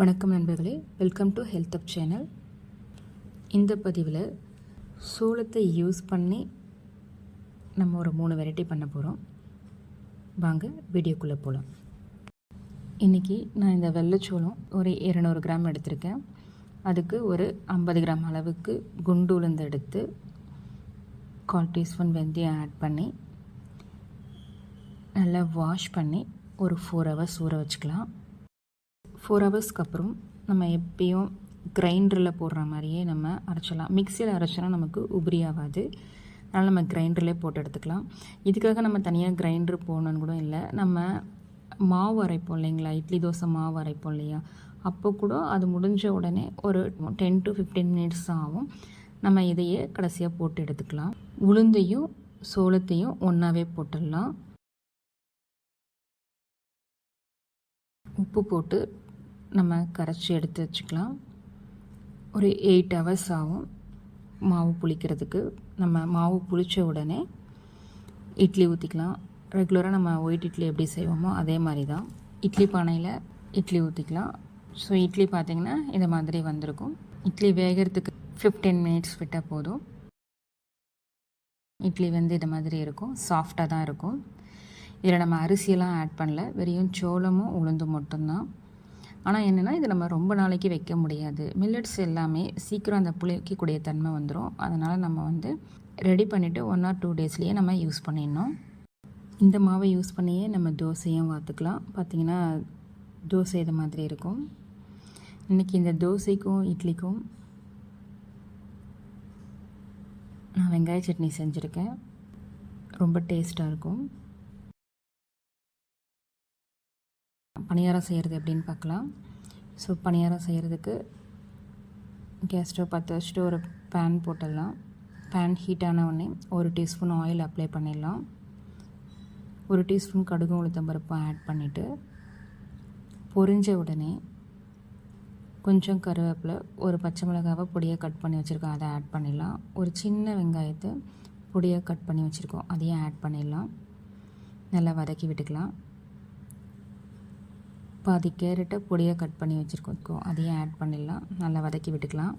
வணக்கம் நண்பர்களே, welcome to ஹெல்த்அப் channel. இந்த பதிவில் சோளத்தை யூஸ் பண்ணி நம்ம ஒரு 3 வெரைட்டி பண்ண போகிறோம். வாங்க வீடியோக்குள்ளே போகலாம். இன்றைக்கி நான் இந்த வெள்ளைச்சோளம் ஒரு 200 கிராம் எடுத்திருக்கேன். அதுக்கு ஒரு 50 கிராம் அளவுக்கு குண்டு உளுந்து எடுத்து 1/4 டீஸ்பூன் வெந்தயம் ஆட் பண்ணி நல்லா வாஷ் பண்ணி ஒரு 4 ஹவர்ஸ் ஊற வச்சுக்கலாம். 4 ஹவர்ஸ்க்கு அப்புறம் நம்ம எப்பயும் கிரைண்டரில் போடுற மாதிரியே நம்ம அரைச்சிடலாம். மிக்சியில் அரைச்சோன்னா நமக்கு உபரி ஆகாது, அதனால் நம்ம கிரைண்டர்லேயே போட்டு எடுத்துக்கலாம். இதுக்காக நம்ம தனியாக கிரைண்டர் போடணுன்னு கூட இல்லை. நம்ம மாவு அரைப்போம் இல்லைங்களா, இட்லி தோசை மாவு அரைப்போம் இல்லையா, அப்போ கூட அது முடிஞ்ச உடனே ஒரு 10 to 15 மினிட்ஸ் ஆகும். நம்ம இதையே கடைசியாக போட்டு எடுத்துக்கலாம். உளுந்தையும் சோளத்தையும் ஒன்றாவே போட்டுடலாம். உப்பு போட்டு நம்ம கரைச்சி எடுத்து வச்சுக்கலாம். ஒரு 8 ஹவர்ஸ் ஆகும் மாவு புளிக்கிறதுக்கு. நம்ம மாவு புளித்த உடனே இட்லி ஊற்றிக்கலாம். ரெகுலராக நம்ம ஒயிட் இட்லி எப்படி செய்வோமோ அதே மாதிரி தான் இட்லி பானையில் இட்லி ஊற்றிக்கலாம். ஸோ இட்லி பார்த்திங்கன்னா இந்த மாதிரி வந்திருக்கும். இட்லி வேகிறதுக்கு 15 மினிட்ஸ் விட்டால் போதும். இட்லி வந்து இந்த மாதிரி இருக்கும், சாஃப்டாக தான் இருக்கும். இதில் நம்ம அரிசியெல்லாம் ஆட் பண்ணல, வெறும் சோளமும் உளுந்தும் மட்டும்தான். ஆனால் என்னென்னா இது நம்ம ரொம்ப நாளைக்கு வைக்க முடியாது. மில்லட்ஸ் எல்லாமே சீக்கிரம் அந்த புளிக்கக்கூடிய தன்மை வந்துடும். அதனால் நம்ம வந்து ரெடி பண்ணிவிட்டு 1 or 2 டேஸ்லேயே நம்ம யூஸ் பண்ணிடணும். இந்த மாவை யூஸ் பண்ணியே நம்ம தோசையும் வாத்துக்கலாம். பார்த்திங்கன்னா தோசை இது மாதிரி இருக்கும். இன்றைக்கி இந்த தோசைக்கும் இட்லிக்கும் நான் வெங்காய சட்னி செஞ்சுருக்கேன். ரொம்ப டேஸ்ட்டாக இருக்கும். பணியாரம் செய்கிறது எப்படின்னு பார்க்கலாம். ஸோ பணியாரம் செய்கிறதுக்கு கேஸ் ஸ்டவ் பற்ற வச்சுட்டு ஒரு பேன் போட்டுடலாம். பேன் ஹீட் ஆன உடனே 1 டீஸ்பூன் ஆயில் அப்ளை பண்ணிடலாம். 1 டீஸ்பூன் கடுகு உளுத்தம்பருப்பு ஆட் பண்ணிவிட்டு பொரிஞ்ச உடனே கொஞ்சம் கருவேப்பிலை, ஒரு பச்சை மிளகாவை பொடியாக கட் பண்ணி வச்சுருக்கோம், அதை ஆட் பண்ணிடலாம். ஒரு சின்ன வெங்காயத்தை பொடியாக கட் பண்ணி வச்சுருக்கோம், அதையும் ஆட் பண்ணிடலாம். நல்லா வதக்கி விட்டுக்கலாம். பாதி கேரட்டை பொடியாக கட் பண்ணி வச்சுருக்கோம், அதையும் ஆட் பண்ணிடலாம். நல்லா வதக்கி விட்டுக்கலாம்.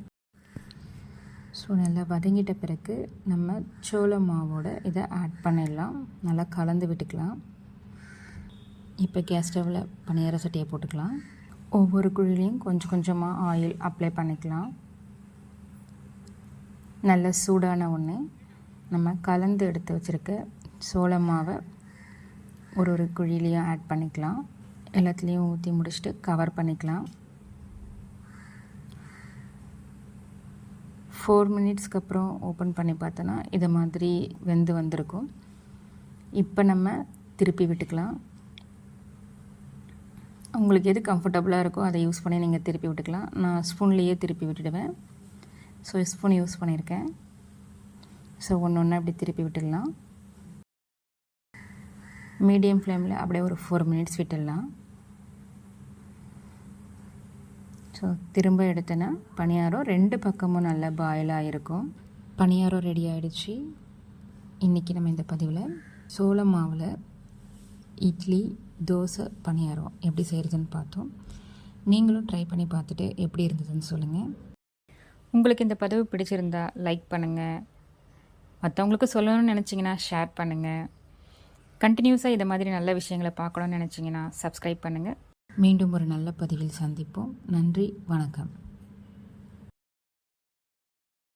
ஸோ நல்லா வதங்கிட்ட பிறகு நம்ம சோள மாவோட இதை ஆட் பண்ணிடலாம். நல்லா கலந்து விட்டுக்கலாம். இப்போ கேஸ் ஸ்டவ்வில் பணியார சட்டியை போட்டுக்கலாம். ஒவ்வொரு குழிலையும் கொஞ்சம் கொஞ்சமாக ஆயில் அப்ளை பண்ணிக்கலாம். நல்லா சூடான உடனே நம்ம கலந்து எடுத்து வச்சுருக்க சோள மாவை ஒரு குழிலையும் ஆட் பண்ணிக்கலாம். எல்லாத்துலேயும் ஊற்றி முடிச்சுட்டு கவர் பண்ணிக்கலாம். 4 மினிட்ஸ்க்கு அப்புறம் ஓப்பன் பண்ணி பார்த்தோன்னா இதை மாதிரி வெந்து வந்திருக்கும். இப்போ நம்ம திருப்பி விட்டுக்கலாம். உங்களுக்கு எது கம்ஃபர்டபுளாக இருக்கோ அதை யூஸ் பண்ணி நீங்கள் திருப்பி விட்டுக்கலாம். நான் ஸ்பூன்லேயே திருப்பி விட்டுடுவேன். ஸோ ஸ்பூன் யூஸ் பண்ணியிருக்கேன். ஸோ ஒன்று அப்படி திருப்பி விட்டுடலாம். மீடியம் ஃப்ளேமில் அப்படியே ஒரு 4 மினிட்ஸ் விட்டுடலாம். ஸோ திரும்ப எடுத்தேன்னா பணியாரம் 2 பக்கமும் நல்லா பாயிலாக இருக்கும். பணியாரம் ரெடி ஆகிடுச்சு. இன்றைக்கி நம்ம இந்த பதிவில் சோள மாவில் இட்லி, தோசை, பணியாரம் எப்படி செய்கிறதுன்னு பார்த்தோம். நீங்களும் ட்ரை பண்ணி பார்த்துட்டு எப்படி இருந்ததுன்னு சொல்லுங்கள். உங்களுக்கு இந்த பதிவு பிடிச்சிருந்தா லைக் பண்ணுங்கள். மற்றவங்களுக்கு சொல்லணும்னு நினச்சிங்கன்னா ஷேர் பண்ணுங்கள். கண்டினியூஸாக இதை மாதிரி நல்ல விஷயங்களை பார்க்கணுன்னு நினச்சிங்கன்னா சப்ஸ்கிரைப் பண்ணுங்கள். மீண்டும் ஒரு நல்ல பதிவில் சந்திப்போம். நன்றி, வணக்கம்.